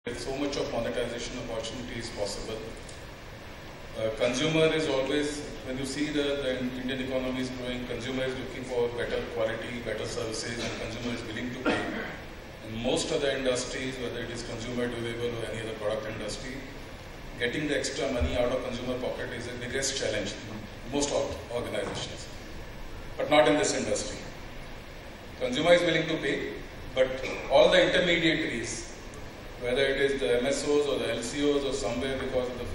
So much of monetization opportunity is possible. Consumer is always, when you see the Indian economy is growing, consumer is looking for better quality, better services, and consumer is willing to pay. In most of the industries, whether it is consumer durable or any other product industry, getting the extra money out of consumer pocket is the biggest challenge in most organizations. But not in this industry. Consumer is willing to pay, but all the intermediaries, whether it is the MSOs or the LCOs or somewhere, because of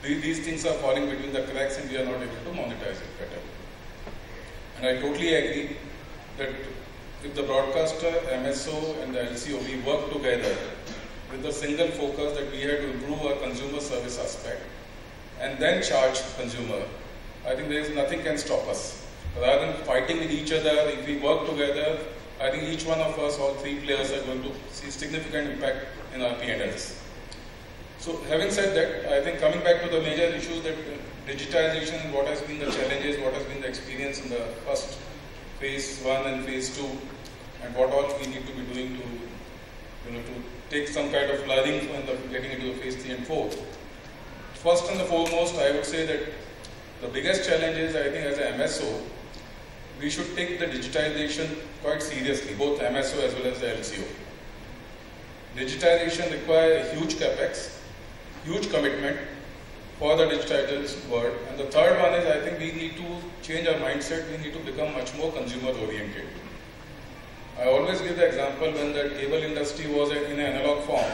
these things are falling between the cracks and we are not able to monetize it better. And I totally agree that if the broadcaster, MSO and the LCO, we work together with the single focus that we have to improve our consumer service aspect and then charge consumer, I think there is nothing can stop us. Rather than fighting with each other, if we work together, I think each one of us, all three players, are going to see significant impact in our P&Ls. So having said that, I think coming back to the major issues, that digitization, what has been the challenges, what has been the experience in the first phase 1 and phase 2, and what all we need to be doing to take some kind of learning when getting into the phase 3 and 4. First and the foremost, I would say that the biggest challenge is, I think, as an MSO, we should take the digitization quite seriously, both MSO as well as the LCO. Digitization requires a huge capex, huge commitment for the digitized world. And the third one is, I think we need to change our mindset, we need to become much more consumer oriented. I always give the example when the cable industry was in an analog form,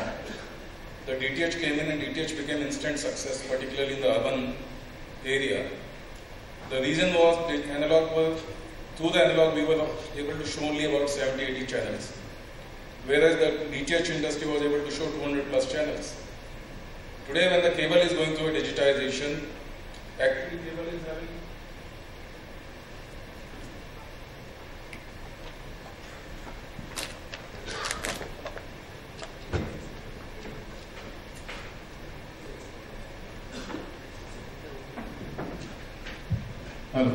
the DTH came in and DTH became instant success, particularly in the urban area. The reason was the analog was, through the analog we were able to show only about 70-80 channels, whereas the DTH industry was able to show 200 plus channels. Today when the cable is going through a digitization, actually cable is having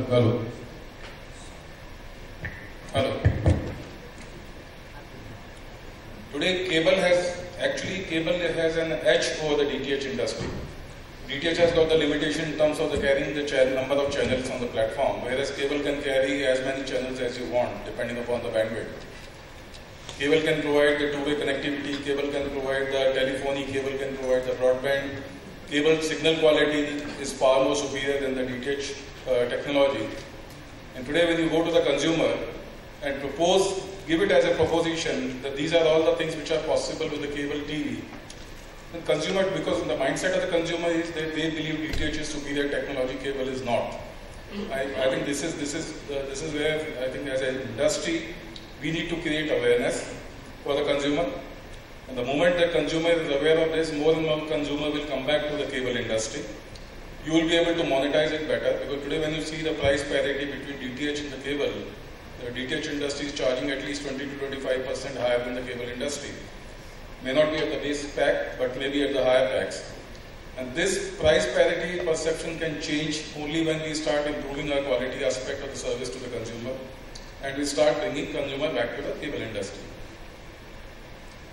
Hello. Today cable has an edge over the DTH industry. DTH has got the limitation in terms of the carrying the number of channels on the platform, whereas cable can carry as many channels as you want, depending upon the bandwidth. Cable can provide the two-way connectivity, cable can provide the telephony, cable can provide the broadband. Cable signal quality is far more superior than the DTH technology. And today when you go to the consumer and give it as a proposition that these are all the things which are possible with the cable TV, the consumer, because the mindset of the consumer is that they believe DTH is superior technology, cable is not. I think this is where I think as an industry we need to create awareness for the consumer. And the moment the consumer is aware of this, more and more consumer will come back to the cable industry. You will be able to monetize it better, because today when you see the price parity between DTH and the cable, the DTH industry is charging at least 20 to 25% higher than the cable industry. May not be at the basic pack, but maybe at the higher packs. And this price parity perception can change only when we start improving our quality aspect of the service to the consumer, and we start bringing consumer back to the cable industry.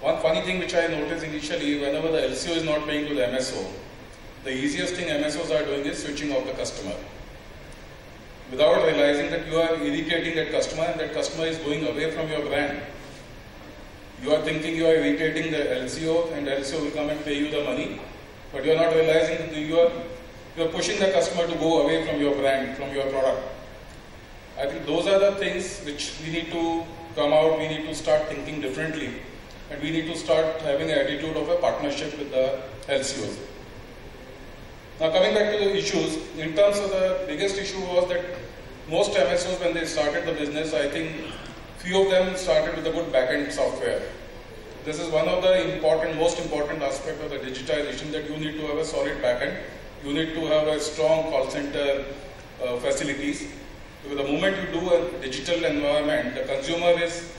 One funny thing which I noticed initially, whenever the LCO is not paying to the MSO, the easiest thing MSOs are doing is switching off the customer, without realizing that you are irritating that customer and that customer is going away from your brand. You are thinking you are irritating the LCO and the LCO will come and pay you the money, but you are not realizing that you are pushing the customer to go away from your brand, from your product. I think those are the things which we need to come out, we need to start thinking differently, and we need to start having an attitude of a partnership with the LCOs. Now coming back to the issues, in terms of the biggest issue was that most MSOs when they started the business, I think few of them started with a good back-end software. This is one of the most important aspect of the digitization, that you need to have a solid back-end, you need to have a strong call center facilities. Because the moment you do a digital environment, the consumer is